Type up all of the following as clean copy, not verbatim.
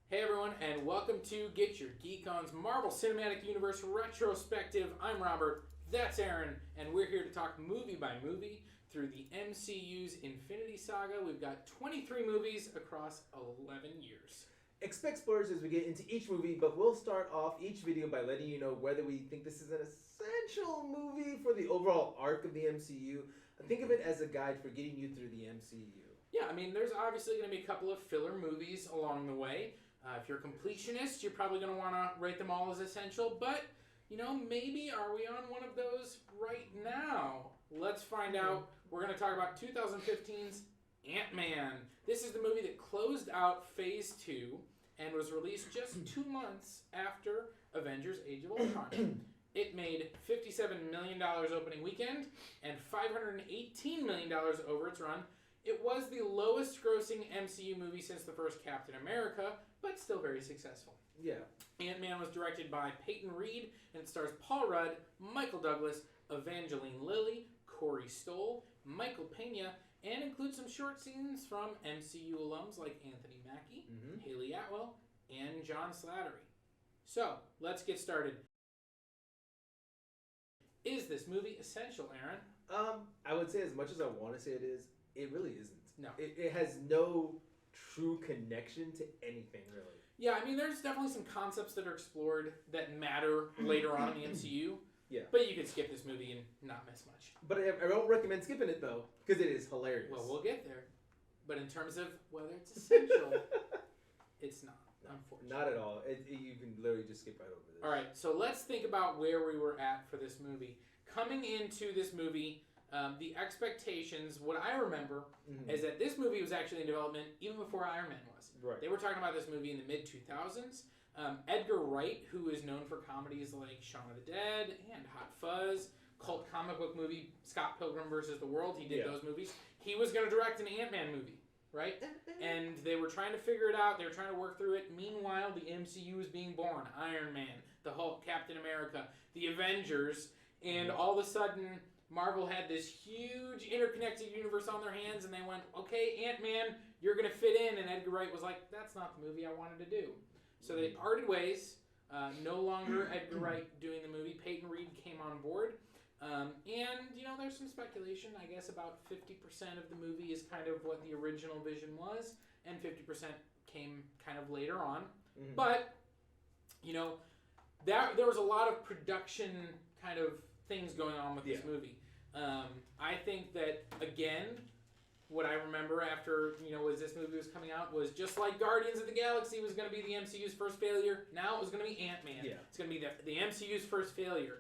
Hey everyone, and welcome to Get Your Geek On's Marvel Cinematic Universe Retrospective. I'm Robert, that's Aaron, and we're here to talk movie by movie through the MCU's Infinity Saga. We've got 23 movies across 11 years. Expect spoilers as we get into each movie, but we'll start off each video by letting you know whether we think this is an essential movie for the overall arc of the MCU. Think of it as a guide for getting you through the MCU. Yeah, I mean, there's obviously going to be a couple of filler movies along the way. If you're a completionist, you're probably going to want to rate them all as essential, but, maybe are we on one of those right now? Let's find out. We're going to talk about 2015's Ant-Man. This is the movie that closed out Phase 2 and was released just 2 months after Avengers Age of Ultron. It made $57 million opening weekend and $518 million over its run. It was the lowest grossing MCU movie since the first Captain America, but still very successful. Yeah. Ant-Man was directed by Peyton Reed, and it stars Paul Rudd, Michael Douglas, Evangeline Lilly, Corey Stoll, Michael Pena, and includes some short scenes from MCU alums like Anthony Mackie, Haley Atwell, and John Slattery. So, let's get started. Is this movie essential, Aaron? I would say as much as I want to say it is, it really isn't. No. It has no true connection to anything, really. Yeah, I mean, there's definitely some concepts that are explored that matter later on in the MCU. Yeah. But you could skip this movie and not miss much. But I don't recommend skipping it, though, because it is hilarious. Well, we'll get there. But in terms of whether it's essential, it's not, unfortunately. Not at all. You can literally just skip right over this. All right, so let's think about where we were at for this movie. Coming into this movie, the expectations, what I remember, is that this movie was actually in development even before Iron Man was. Right. They were talking about this movie in the mid-2000s. Edgar Wright, who is known for comedies like Shaun of the Dead and Hot Fuzz, cult comic book movie Scott Pilgrim vs. the World, he did those movies. He was going to direct an Ant-Man movie, right? And they were trying to figure it out. They were trying to work through it. Meanwhile, the MCU was being born. Iron Man, the Hulk, Captain America, the Avengers, and all of a sudden, Marvel had this huge interconnected universe on their hands, and they went, okay, Ant-Man, you're going to fit in. And Edgar Wright was like, that's not the movie I wanted to do. So they parted ways. No longer Edgar Wright doing the movie. Peyton Reed came on board. And, there's some speculation. I guess about 50% of the movie is kind of what the original vision was, and 50% came kind of later on. But, there was a lot of production kind of things going on with this movie. I think that, again, what I remember after, as this movie was coming out was just like Guardians of the Galaxy was going to be the MCU's first failure. Now it was going to be Ant-Man. Yeah. It's going to be the MCU's first failure.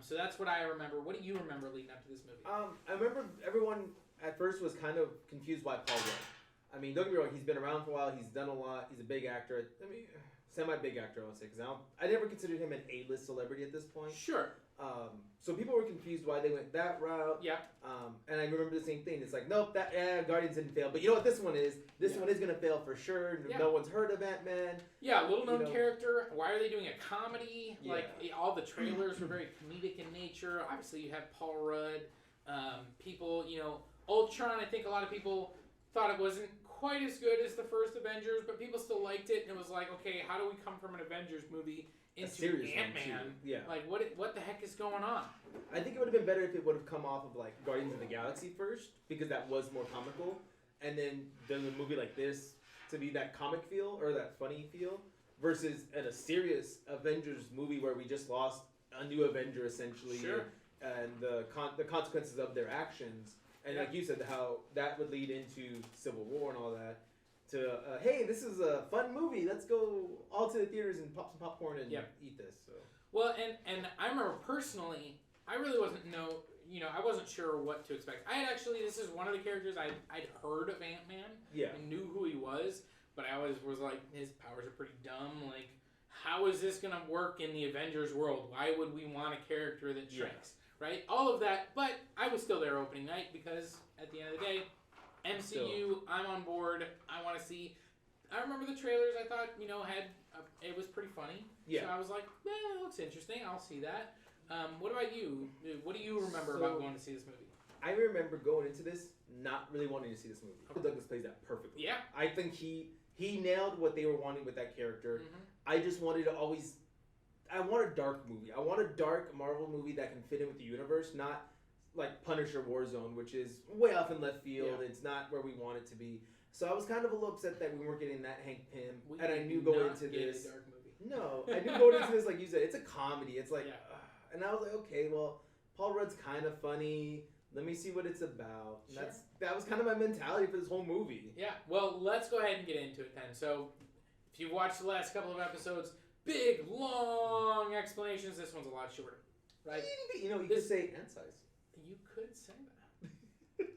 So that's what I remember. What do you remember leading up to this movie? I remember everyone at first was kind of confused why Paul Rudd. I mean, don't get me wrong, he's been around for a while, he's done a lot, he's a big actor. I mean, semi-big actor, I would say, because I never considered him an A-list celebrity at this point. Sure. So people were confused why they went that route. Yeah. And I remember the same thing. It's like, nope, Guardians didn't fail. But you know what this one is? This one is going to fail for sure. No one's heard of Ant-Man. Yeah, little known character. Why are they doing a comedy? Yeah. Like, all the trailers were very comedic in nature. Obviously, you have Paul Rudd. People, Ultron, I think a lot of people thought it wasn't quite as good as the first Avengers, but people still liked it. And it was like, okay, how do we come from an Avengers movie into Ant-Man? Yeah. Like, what the heck is going on? I think it would have been better if it would have come off of, like, Guardians of the Galaxy first, because that was more comical, and then done a movie like this to be that comic feel, or that funny feel, versus in a serious Avengers movie where we just lost a new Avenger, essentially, and the consequences of their actions, and like you said, how that would lead into Civil War and all that. To hey, this is a fun movie. Let's go all to the theaters and pop some popcorn and eat this. So well, and I remember personally, I really I wasn't sure what to expect. This is one of the characters I'd heard of Ant-Man. Yeah. And knew who he was, but I always was like, his powers are pretty dumb. Like, how is this gonna work in the Avengers world? Why would we want a character that shrinks? Right? All of that, but I was still there opening night because at the end of the day, MCU, I'm on board. I want to see. I remember the trailers. I thought, it was pretty funny. Yeah. So I was like, it looks interesting. I'll see that. What about you? What do you remember about going to see this movie? I remember going into this not really wanting to see this movie. Okay. Douglas plays that perfectly. Yeah. I think he He nailed what they were wanting with that character. Mm-hmm. I just wanted to always... I want a dark movie. I want a dark Marvel movie that can fit in with the universe, not like Punisher Warzone, which is way off in left field. Yeah. It's not where we want it to be. So I was kind of a little upset that we weren't getting that Hank Pym. And I knew going into this... a dark movie. No, I knew going into this, like you said, it's a comedy. It's like... and I was like, okay, well, Paul Rudd's kind of funny. Let me see what it's about. Sure. That was kind of my mentality for this whole movie. Yeah, well, let's go ahead and get into it then. So, if you've watched the last couple of episodes, big, long explanations. This one's a lot shorter, right? You could say ant size. You could say that.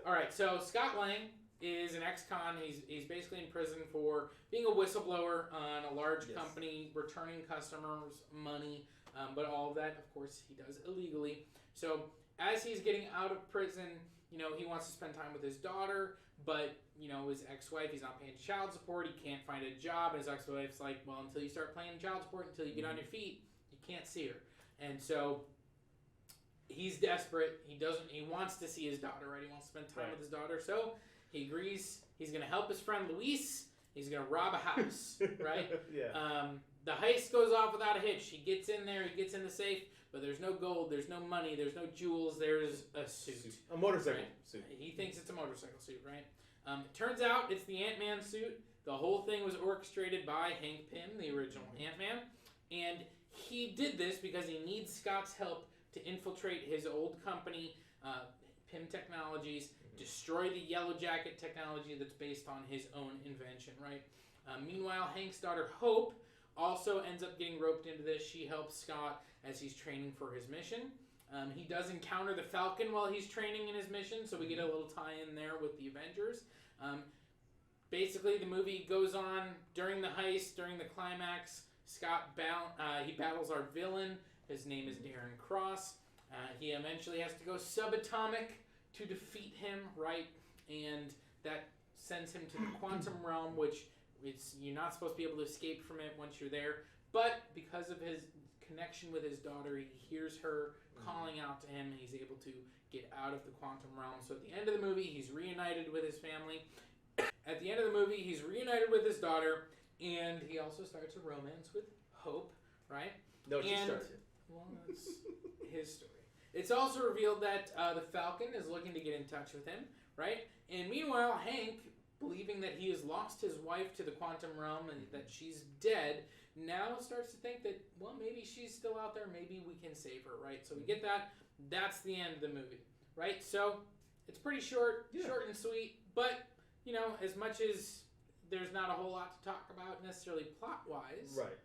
All right, so Scott Lang is an ex-con. He's basically in prison for being a whistleblower on a large company, returning customers' money, but all of that, of course, he does illegally. So, as he's getting out of prison, he wants to spend time with his daughter, but, his ex-wife, he's not paying child support, he can't find a job, and his ex-wife's like, well, until you start paying child support, until you get on your feet, you can't see her. And so, he's desperate, he wants to see his daughter, right? He wants to spend time with his daughter, so he agrees he's going to help his friend Luis, he's going to rob a house, right? The heist goes off without a hitch. He gets in there, he gets in the safe, but there's no gold, there's no money, there's no jewels, there's a suit. A motorcycle suit. He thinks it's a motorcycle suit, right? It turns out it's the Ant-Man suit. The whole thing was orchestrated by Hank Pym, the original Ant-Man. And he did this because he needs Scott's help to infiltrate his old company, Pym Technologies, destroy the Yellow Jacket technology that's based on his own invention, right? Meanwhile, Hank's daughter, Hope, also ends up getting roped into this. She helps Scott as he's training for his mission. He does encounter the Falcon while he's training in his mission, so we get a little tie-in there with the Avengers. Basically, the movie goes on during the heist, during the climax. Scott he battles our villain. His name is Darren Cross. He eventually has to go subatomic to defeat him, right? And that sends him to the quantum realm, which you're not supposed to be able to escape from it once you're there. But because of his connection with his daughter, he hears her calling out to him, and he's able to get out of the quantum realm. So at the end of the movie, he's reunited with his family. At the end of the movie, he's reunited with his daughter, and he also starts a romance with Hope, right? No, she starts it. Well, that's his story. It's also revealed that the Falcon is looking to get in touch with him, right? And meanwhile, Hank, believing that he has lost his wife to the quantum realm and that she's dead, now starts to think that, well, maybe she's still out there, maybe we can save her, right? So we get that. That's the end of the movie, right? So it's pretty short and sweet, but, as much as there's not a whole lot to talk about necessarily plot-wise, right?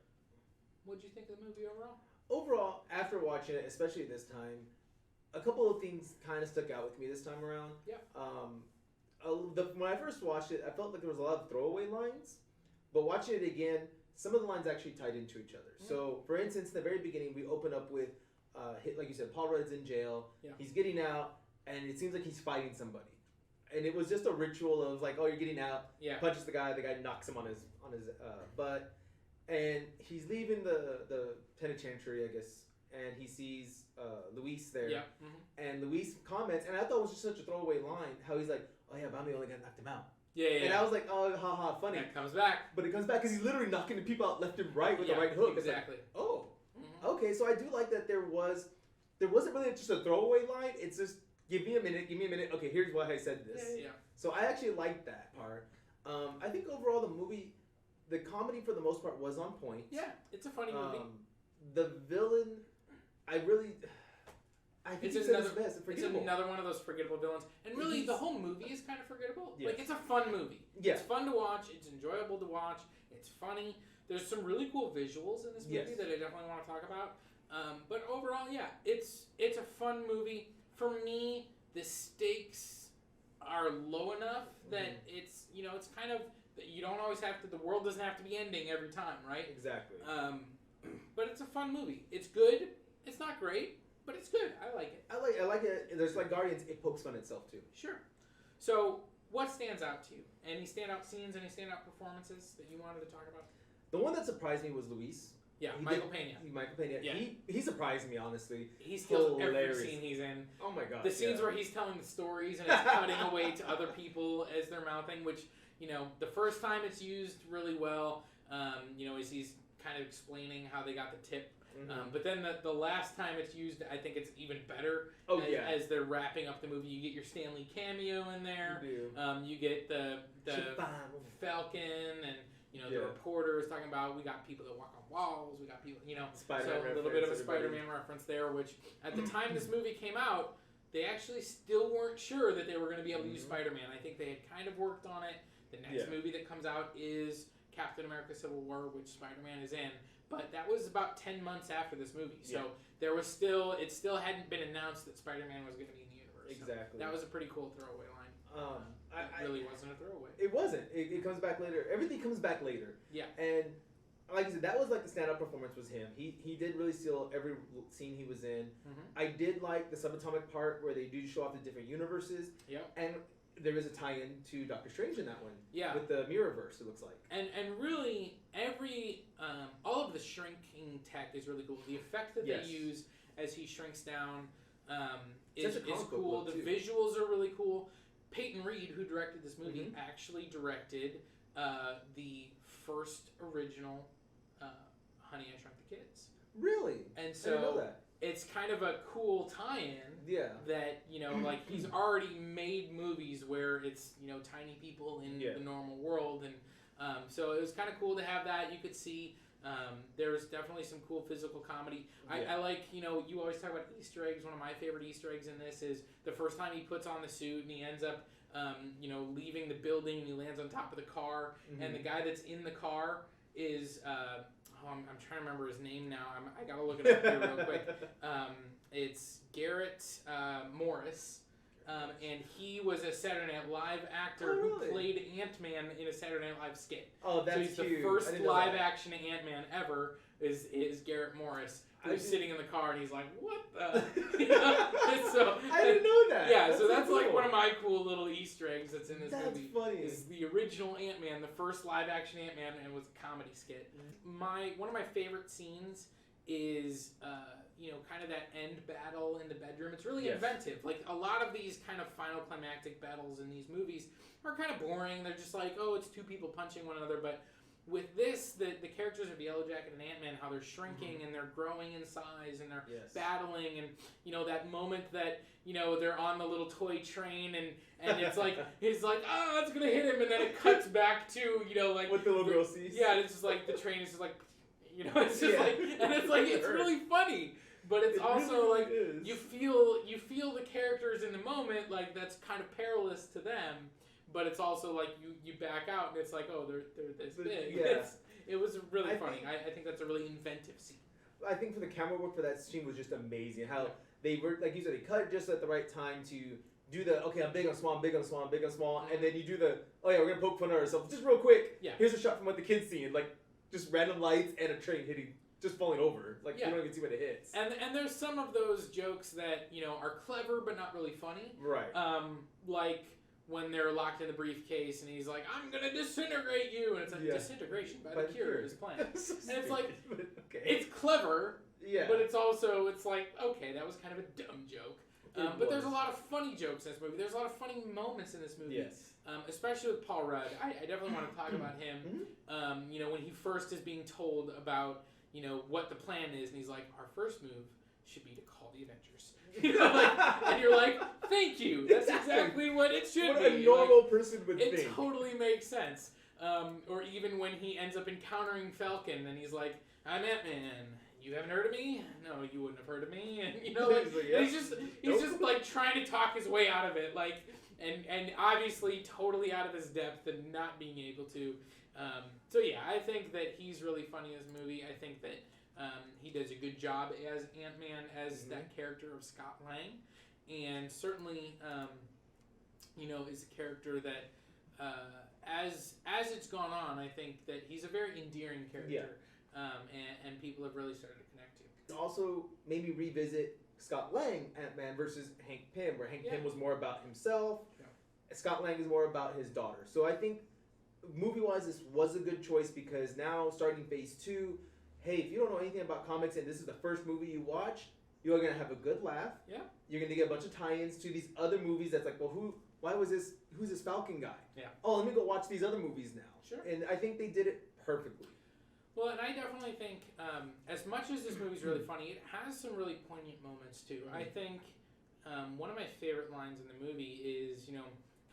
What'd you think of the movie overall? Overall, after watching it, especially this time, a couple of things kind of stuck out with me this time around. Yeah. When I first watched it, I felt like there was a lot of throwaway lines, but watching it again, some of the lines actually tied into each other. Mm-hmm. So, for instance, in the very beginning, we open up with, like you said, Paul Rudd's in jail. Yeah. He's getting out, and it seems like he's fighting somebody. And it was just a ritual of like, oh, you're getting out. Yeah. Punches the guy knocks him on his butt, and he's leaving the penitentiary, I guess, and he sees Luis there. Yeah. Mm-hmm. And Luis comments, and I thought it was just such a throwaway line, how he's like, oh yeah, Bambi only knocked him out. Yeah. And I was like, oh, haha, funny. It comes back. But it comes back because he's literally knocking the people out left and right with the right hook. Exactly. Like, oh, okay. So I do like that there wasn't really just a throwaway line. It's just, give me a minute. Okay, here's why I said this. Yeah. So I actually liked that part. I think overall the movie, the comedy for the most part was on point. Yeah, it's a funny movie. The villain, I think it's another one of those forgettable villains. And really, the whole movie is kind of forgettable. Yes. Like, it's a fun movie. Yeah. It's fun to watch. It's enjoyable to watch. It's funny. There's some really cool visuals in this movie that I definitely want to talk about. But overall, it's a fun movie. For me, the stakes are low enough that it's kind of, you don't always have to, the world doesn't have to be ending every time, right? Exactly. But it's a fun movie. It's good. It's not great, but it's good. I like it. I like it. There's like Guardians, it pokes fun itself too. Sure. So, what stands out to you? Any standout scenes, any standout performances that you wanted to talk about? The one that surprised me was Luis. Yeah, Michael Pena. Yeah. He surprised me, honestly. He steals every scene he's in. Oh my god. The scenes where he's telling the stories and it's cutting away to other people as they're mouthing, which, the first time it's used really well, as he's kind of explaining how they got the tip. But then the last time it's used, I think it's even better. As they're wrapping up the movie, you get your Stanley cameo in there. You get the Falcon and the reporters talking about we got people that walk on walls. We got people, Spider-Man so a little bit of a Spider-Man reference there. Which at the time this movie came out, they actually still weren't sure that they were going to be able to use Spider-Man. I think they had kind of worked on it. The next movie that comes out is Captain America: Civil War, which Spider-Man is in. But that was about 10 months after this movie, so there was it still hadn't been announced that Spider-Man was going to be in the universe. Exactly. So that was a pretty cool throwaway line. It really wasn't a throwaway. It wasn't. It comes back later. Everything comes back later. Yeah. And like I said, that was like the standout performance was him. He did really steal every scene he was in. I did like the subatomic part where they do show off the different universes. Yep. And there is a tie-in to Doctor Strange in that one. Yeah. With the Mirrorverse, it looks like. And really, all of the shrinking tech is really cool. The effect that they use as he shrinks down is cool. The visuals are really cool. Peyton Reed, who directed this movie, actually directed the first original Honey, I Shrunk the Kids. Really? And so I didn't know that. It's kind of a cool tie-in. Yeah. That, like he's already made movies where it's, tiny people in the normal world. And so it was kind of cool to have that. You could see there's definitely some cool physical comedy. I like, you always talk about Easter eggs. One of my favorite Easter eggs in this is the first time he puts on the suit and he ends up, leaving the building and he lands on top of the car. And the guy that's in the car is... I'm trying to remember his name now. I gotta look it up here real quick. It's Garrett Morris, and he was a Saturday Night Live actor who played Ant-Man in a Saturday Night Live skit. Oh, that's cute. So he's the first live-action Ant-Man ever is Garrett Morris, who's sitting in the car, and he's like, what the? So, I didn't know that. Yeah, so that's like one of my cool little Easter eggs that's in this movie. That's funny. Is the original Ant-Man, the first live-action Ant-Man, and it was a comedy skit. One of my favorite scenes is, kind of that end battle in the bedroom. It's really inventive. Like, a lot of these kind of final climactic battles in these movies are kind of boring. They're just like, oh, it's two people punching one another, but... With this, the characters of Yellow Jacket and Ant-Man, how they're shrinking and they're growing in size and they're battling, and that moment that they're on the little toy train and it's like he's like, oh, it's gonna hit him, and then it cuts back to like what the little girl sees. Yeah, and it's just like the train is just like it's just like, and it's like it's really funny, but it's also really like you feel the characters in the moment, like that's kind of perilous to them. But it's also like you back out and it's like, oh, they're this big. Yeah. It was really funny. I think that's a really inventive scene. I think for the camera work for that scene was just amazing. How they were, like you said, they cut it just at the right time to do the, okay, I'm big on small, I'm big on small, I'm big on small, and then you do the, oh yeah, we're going to poke fun at ourselves. Just real quick, here's a shot from what the kid's seeing. Like, just random lights and a train just falling over. Like, you don't even see when it hits. And there's some of those jokes that, are clever but not really funny. Right. Like... when they're locked in the briefcase and he's like, I'm going to disintegrate you. And it's like, disintegration by the cure is planned. So and it's like, okay. It's clever, but it's also, it's like, okay, that was kind of a dumb joke. But there's a lot of funny jokes in this movie. There's a lot of funny moments in this movie. Yes. Especially with Paul Rudd. I definitely want to talk about him. When he first is being told about, what the plan is. And he's like, our first move should be to call the Avengers. And you're like, thank you. That's exactly what it should be. What a normal person would think. It totally makes sense. Or even when he ends up encountering Falcon and he's like, I'm Ant-Man. You haven't heard of me? No, you wouldn't have heard of me. And he's just like trying to talk his way out of it, like, and obviously totally out of his depth and not being able to. So yeah, I think that he's really funny in this movie. I think that. He does a good job as Ant-Man, as that character of Scott Lang, and certainly, is a character that, as it's gone on, I think that he's a very endearing character, and people have really started to connect to. Also, maybe revisit Scott Lang Ant-Man versus Hank Pym, where Hank Pym was more about himself, Scott Lang is more about his daughter. So I think, movie-wise, this was a good choice because now, starting Phase 2, hey, if you don't know anything about comics and this is the first movie you watch, you're going to have a good laugh. Yeah. You're going to get a bunch of tie-ins to these other movies that's like, well, why was this? Who's this Falcon guy? Yeah. Oh, let me go watch these other movies now. Sure. And I think they did it perfectly. Well, and I definitely think, as much as this movie's really funny, it has some really poignant moments too. I think one of my favorite lines in the movie is,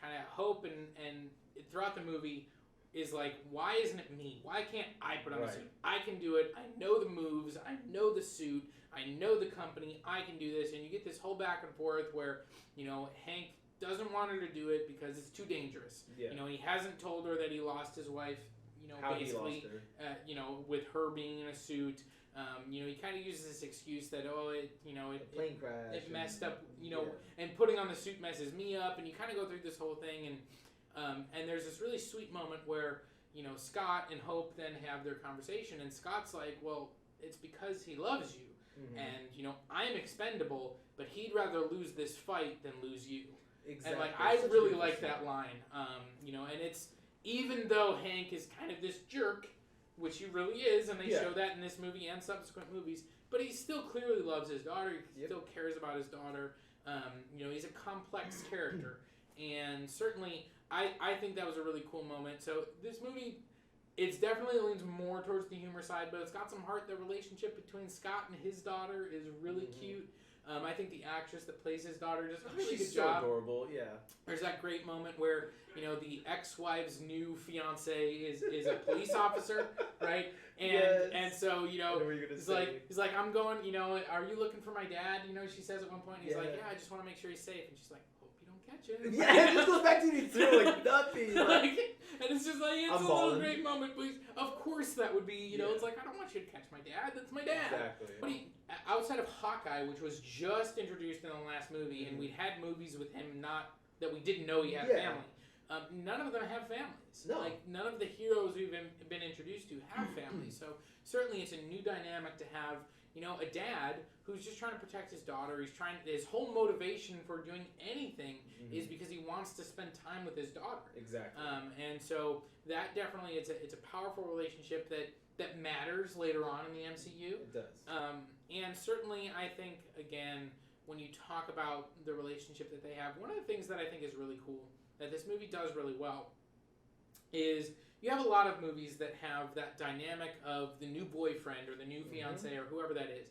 kind of Hope and throughout the movie is like, why isn't it me? Why can't I put on a suit? I can do it. I know the moves. I know the suit. I know the company. I can do this. And you get this whole back and forth where, Hank doesn't want her to do it because it's too dangerous. Yeah. He hasn't told her that he lost his wife. How Basically, he lost her. with her being in a suit, he kind of uses this excuse that plane crash, it messed up, and putting on the suit messes me up, and you kind of go through this whole thing, and there's this really sweet moment where Scott and Hope then have their conversation, and Scott's like, well, it's because he loves you, and I'm expendable, but he'd rather lose this fight than lose you. Exactly. And I really like that line, and it's. Even though Hank is kind of this jerk, which he really is, and they show that in this movie and subsequent movies, but he still clearly loves his daughter. He still cares about his daughter. He's a complex character. And certainly, I think that was a really cool moment. So this movie, it's definitely leans more towards the humor side, but it's got some heart. The relationship between Scott and his daughter is really cute. I think the actress that plays his daughter does a really good job. She's so adorable, yeah. There's that great moment where, the ex-wife's new fiance is a police officer, right? And so, he's like, I'm going, are you looking for my dad? She says at one point, and he's like, yeah, I just want to make sure he's safe. And she's like, hope you don't catch him. Yeah, it just goes back to me too, like nothing. And it's just like, it's a little great moment, but of course that would be, it's like, I don't want you to catch my dad. That's my dad. Exactly. But outside of Hawkeye, which was just introduced in the last movie, and we'd had movies with him that we didn't know he had a family. None of them have families. No. Like, none of the heroes we've been introduced to have families. So certainly it's a new dynamic to have, a dad who's just trying to protect his daughter. His whole motivation for doing anything is because he wants to spend time with his daughter. Exactly. And so that definitely, it's a powerful relationship that matters later on in the MCU. It does. And certainly I think, again, when you talk about the relationship that they have, one of the things that I think is really cool that this movie does really well is you have a lot of movies that have that dynamic of the new boyfriend or the new fiance or whoever that is.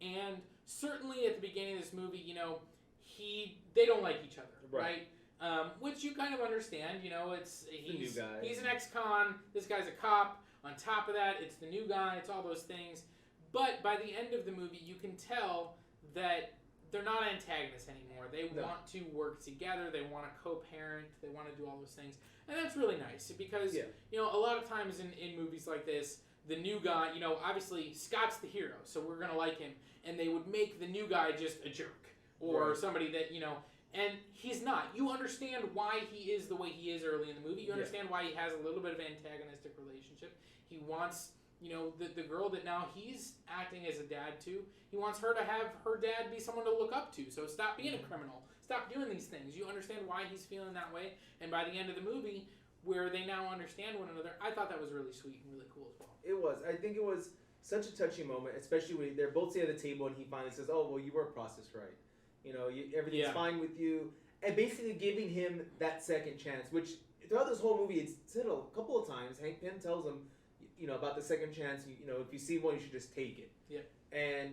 And certainly at the beginning of this movie, they don't like each other, right? Which you kind of understand, he's an ex-con, this guy's a cop. On top of that, it's the new guy, it's all those things. But by the end of the movie, you can tell that they're not antagonists anymore. They want to work together. They want to co-parent. They want to do all those things. And that's really nice because, a lot of times in movies like this, the new guy, obviously Scott's the hero, so we're going to like him. And they would make the new guy just a jerk or somebody that, and he's not. You understand why he is the way he is early in the movie. You understand why he has a little bit of antagonistic relationship. He wants... the girl that now he's acting as a dad to, he wants her to have her dad be someone to look up to. So stop being a criminal. Stop doing these things. You understand why he's feeling that way. And by the end of the movie, where they now understand one another, I thought that was really sweet and really cool as well. It was. I think it was such a touching moment, especially when they're both sitting at the table and he finally says, oh, well, you were processed right. Everything's fine with you. And basically giving him that second chance, which throughout this whole movie, it's said a couple of times. Hank Pym tells him, about the second chance, if you see one, you should just take it. Yeah. And,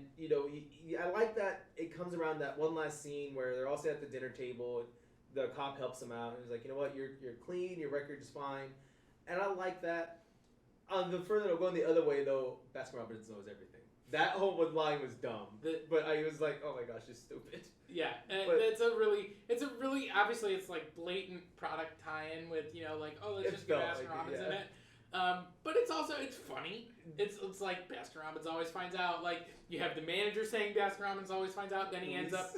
I like that it comes around that one last scene where they're all sitting at the dinner table and the cop helps him out and he's like, you know what, you're clean, your record is fine. And I like that. Going the other way, though, Baskin Robbins knows everything. That whole line was dumb. But I was like, oh my gosh, it's stupid. Yeah, and it's a really, obviously it's like blatant product tie-in with, let's just get Baskin Robbins in it. But it's funny. It's like Baskin Robbins always finds out. Like, you have the manager saying Baskin Robbins always finds out. Then he ends up,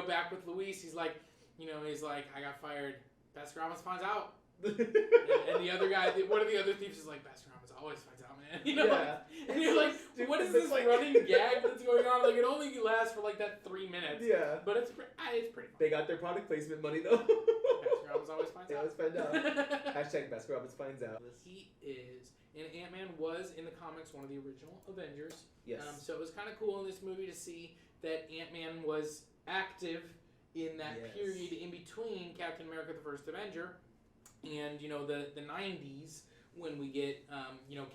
back with Luis. He's like, I got fired. Baskin Robbins finds out. and the other guy, one of the other thieves is like, Baskin Robbins always finds out, man. And you're like, what is this running gag that's going on? Like, it only lasts for like that 3 minutes. Yeah. But it's pretty fun. They got their product placement money, though. Baskin Robbins always finds out. They always find out. Hashtag Baskin Robbins finds out. He is. And Ant-Man was, in the comics, one of the original Avengers. Yes. So it was kind of cool in this movie to see that Ant-Man was active in that period in between Captain America: The First Avenger and the 90s when we get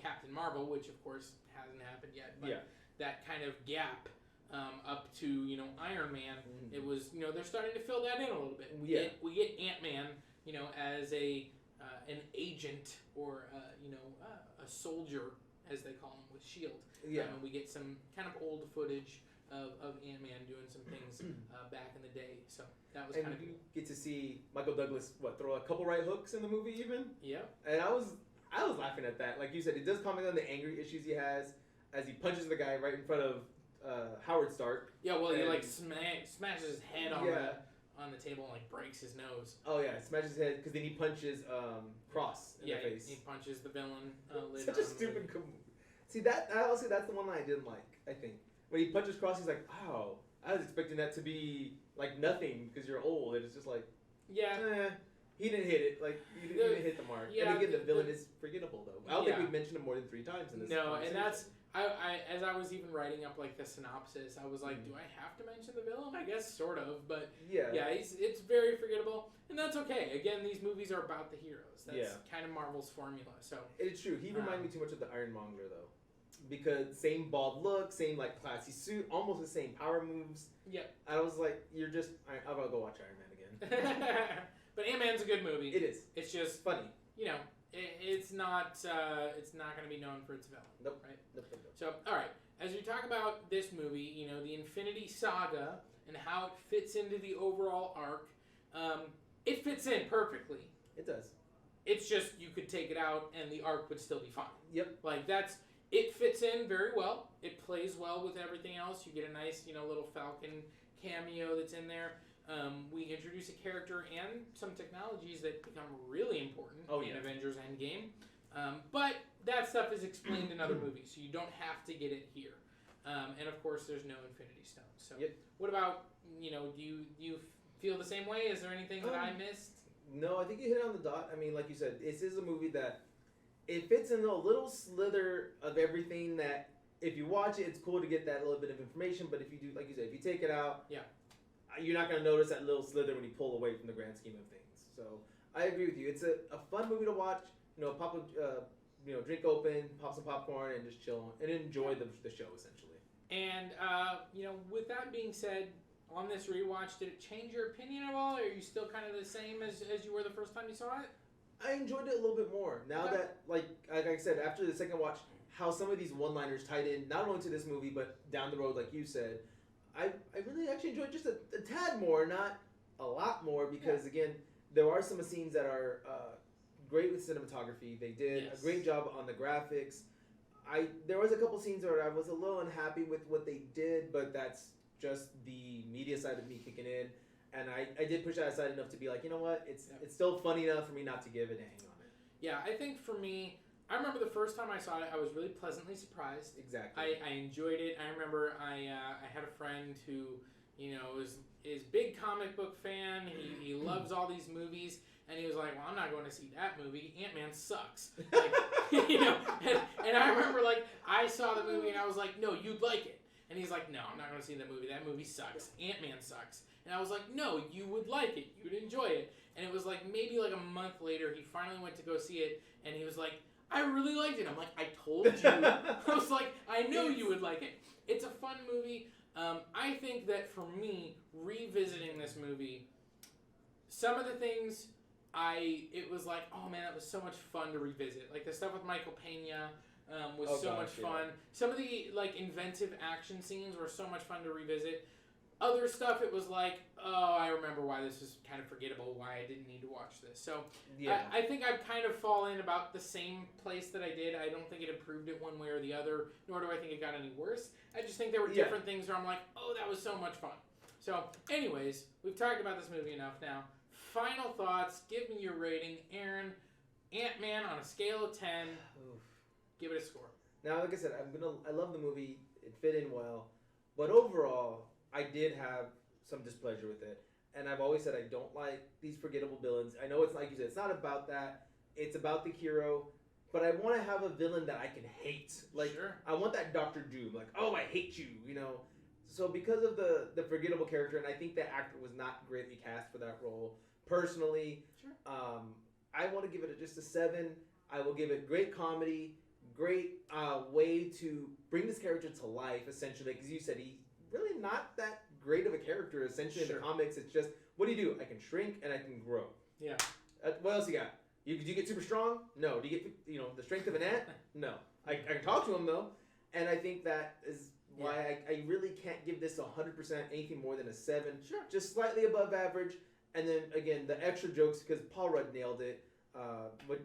Captain Marvel, which of course hasn't happened yet, but that kind of gap up to Iron Man. It was they're starting to fill that in a little bit. We get Ant-Man as an agent or a soldier, as they call him, with S.H.I.E.L.D. And we get some kind of old footage of Ant-Man doing some things back in the day. So that was kind of cool. Get to see Michael Douglas throw a couple right hooks in the movie even. Yeah. And I was laughing at that. Like you said, it does comment on the angry issues he has as he punches the guy right in front of Howard Stark. Yeah, well, he smashes his head on the table and breaks his nose. Oh yeah, smashes his head because then he punches Cross in the face. He punches the villain. Such a stupid. See that? Honestly, that's the one I didn't like. I think when he punches Cross, he's like, "Wow, I was expecting that to be nothing because you're old." And it's just he didn't hit it. He didn't hit the mark. Yeah, and again, the villain is forgettable though. I don't think we've mentioned him more than 3 times in this. No, and that's. I as I was even writing up the synopsis, I was like, do I have to mention the villain? I guess sort of, but it's very forgettable, and that's okay. Again, these movies are about the heroes. That's kind of Marvel's formula. So it's true. He reminded me too much of the Ironmonger though, because same bald look, same classy suit, almost the same power moves. Yeah. I was like, you're just. I'm gonna go watch Iron Man again. But Ant-Man's a good movie. It is. It's just funny. It's not going to be known for its villain. Nope. Right? Nope. So, all right. As we talk about this movie, the Infinity Saga and how it fits into the overall arc, it fits in perfectly. It does. It's just you could take it out and the arc would still be fine. Yep. It fits in very well. It plays well with everything else. You get a nice, little Falcon cameo that's in there. We introduce a character and some technologies that become really important in Avengers Endgame. But that stuff is explained in other movies, so you don't have to get it here. And of course, there's no Infinity Stones. So, what about do you feel the same way? Is there anything that I missed? No, I think you hit it on the dot. I mean, like you said, this is a movie that it fits in a little slither of everything that if you watch it, it's cool to get that little bit of information. But if you do, like you said, if you take it out, you're not going to notice that little slither when you pull away from the grand scheme of things. So I agree with you. It's a fun movie to watch. Pop a drink open, pop some popcorn, and just chill and enjoy the show essentially. And with that being said, on this rewatch, did it change your opinion at all? Or are you still kind of the same as you were the first time you saw it? I enjoyed it a little bit more now that like I said after the second watch, how some of these one-liners tied in not only to this movie but down the road, like you said. I really actually enjoyed just a tad more, not a lot more, because again, there are some scenes that are great with cinematography. They did a great job on the graphics. There was a couple scenes where I was a little unhappy with what they did, but that's just the media side of me kicking in, and I did push that aside enough to be like, you know what, it's still funny enough for me not to give it a hang on it. Yeah, I think for me, I remember the first time I saw it, I was really pleasantly surprised. Exactly. I enjoyed it. I remember I had a friend who, is big comic book fan. He loves all these movies, and he was like, "Well, I'm not going to see that movie. Ant-Man sucks." And I remember I saw the movie and I was like, "No, you'd like it." And he's like, "No, I'm not going to see that movie. That movie sucks. Ant-Man sucks." And I was like, "No, you would like it. You'd enjoy it." And it was maybe a month later, he finally went to go see it, and he was like, "I really liked it." I'm like, "I told you." I was like, "I know you would like it." It's a fun movie. I think that for me, revisiting this movie, some of the things it was like, oh man, that was so much fun to revisit. Like the stuff with Michael Pena was much fun. Some of the inventive action scenes were so much fun to revisit. Other stuff, it was like, oh, I remember why this was kind of forgettable, why I didn't need to watch this. So I think I've kind of fallen about the same place that I did. I don't think it improved it one way or the other, nor do I think it got any worse. I just think there were different things where I'm like, oh, that was so much fun. So anyways, we've talked about this movie enough now. Final thoughts. Give me your rating. Aaron, Ant-Man on a scale of 10. Oof. Give it a score. Now, like I said, I love the movie. It fit in well. But overall, I did have some displeasure with it. And I've always said I don't like these forgettable villains. I know it's like you said, it's not about that. It's about the hero. But I want to have a villain that I can hate. I want that Dr. Doom. Oh, I hate you, So because of the forgettable character, and I think that actor was not greatly cast for that role. Personally, Sure. I want to give it just a 7. I will give it great comedy, great way to bring this character to life. Essentially, because you said he's really not that great of a character. Essentially, in the comics, it's just what do? I can shrink and I can grow. Yeah. What else you got? Do you get super strong? No. Do you get the strength of an ant? No. I can talk to him though, and I think that is why I really can't give this 100% anything more than a 7. Sure. Just slightly above average, and then again the extra jokes because Paul Rudd nailed it.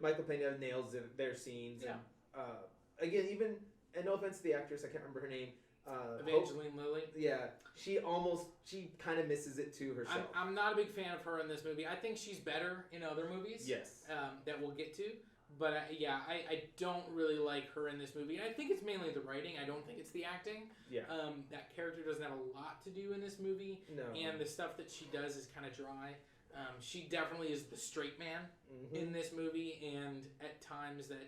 Michael Pena nails their scenes. Yeah. And, again, even and no offense to the actress, I can't remember her name. Evangeline Lilly. Yeah, she kind of misses it too herself. I'm not a big fan of her in this movie. I think she's better in other movies. Yes. That we'll get to. But I don't really like her in this movie. And I think it's mainly the writing. I don't think it's the acting. Yeah. That character doesn't have a lot to do in this movie. No. And the stuff that she does is kind of dry. She definitely is the straight man in this movie, and at times that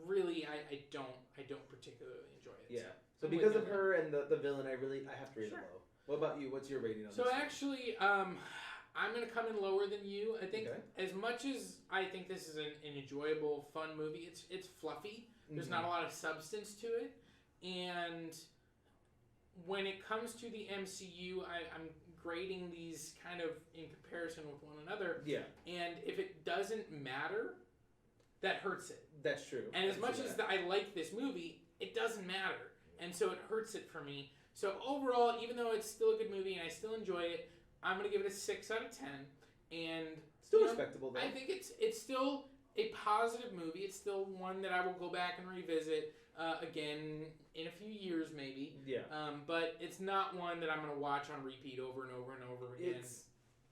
really I don't particularly enjoy it. Yeah. So because of her and the villain, I have to rate it low. What about you? What's your rating on this? So actually, I'm going to come in lower than you. I think as much as I think this is an enjoyable, fun movie, it's fluffy. There's not a lot of substance to it. And when it comes to the MCU, I'm grading these kind of in comparison with one another. Yeah. And if it doesn't matter, that hurts it. That's true. And as much as I like this movie, it doesn't matter. And so it hurts it for me. So overall, even though it's still a good movie and I still enjoy it, I'm going to give it a 6 out of 10. And still respectable, though. I think it's still a positive movie. It's still one that I will go back and revisit again in a few years, maybe. Yeah. But it's not one that I'm going to watch on repeat over and over and over again. It's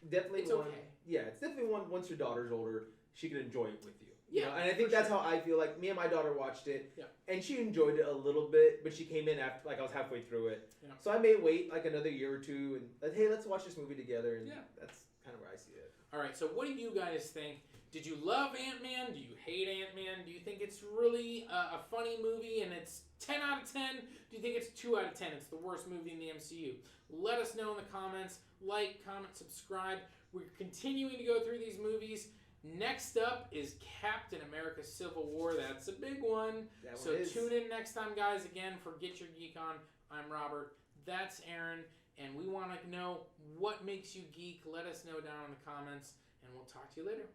definitely it's one. Okay. Yeah, it's definitely one. Once your daughter's older, she can enjoy it with you. Yeah, and I think that's how I feel. Like me and my daughter watched it, yeah, and she enjoyed it a little bit, but she came in after I was halfway through it. Yeah. So I may wait like another year or two and hey, let's watch this movie together. And that's kind of where I see it. All right. So what do you guys think? Did you love Ant-Man? Do you hate Ant-Man? Do you think it's really a funny movie and it's 10 out of 10? Do you think it's 2 out of 10? It's the worst movie in the MCU. Let us know in the comments. Like, comment, subscribe. We're continuing to go through these movies. Next up is Captain America Civil War. That's a big one. So tune in next time, guys. Again, for Get Your Geek On, I'm Robert. That's Aaron. And we want to know what makes you geek. Let us know down in the comments. And we'll talk to you later.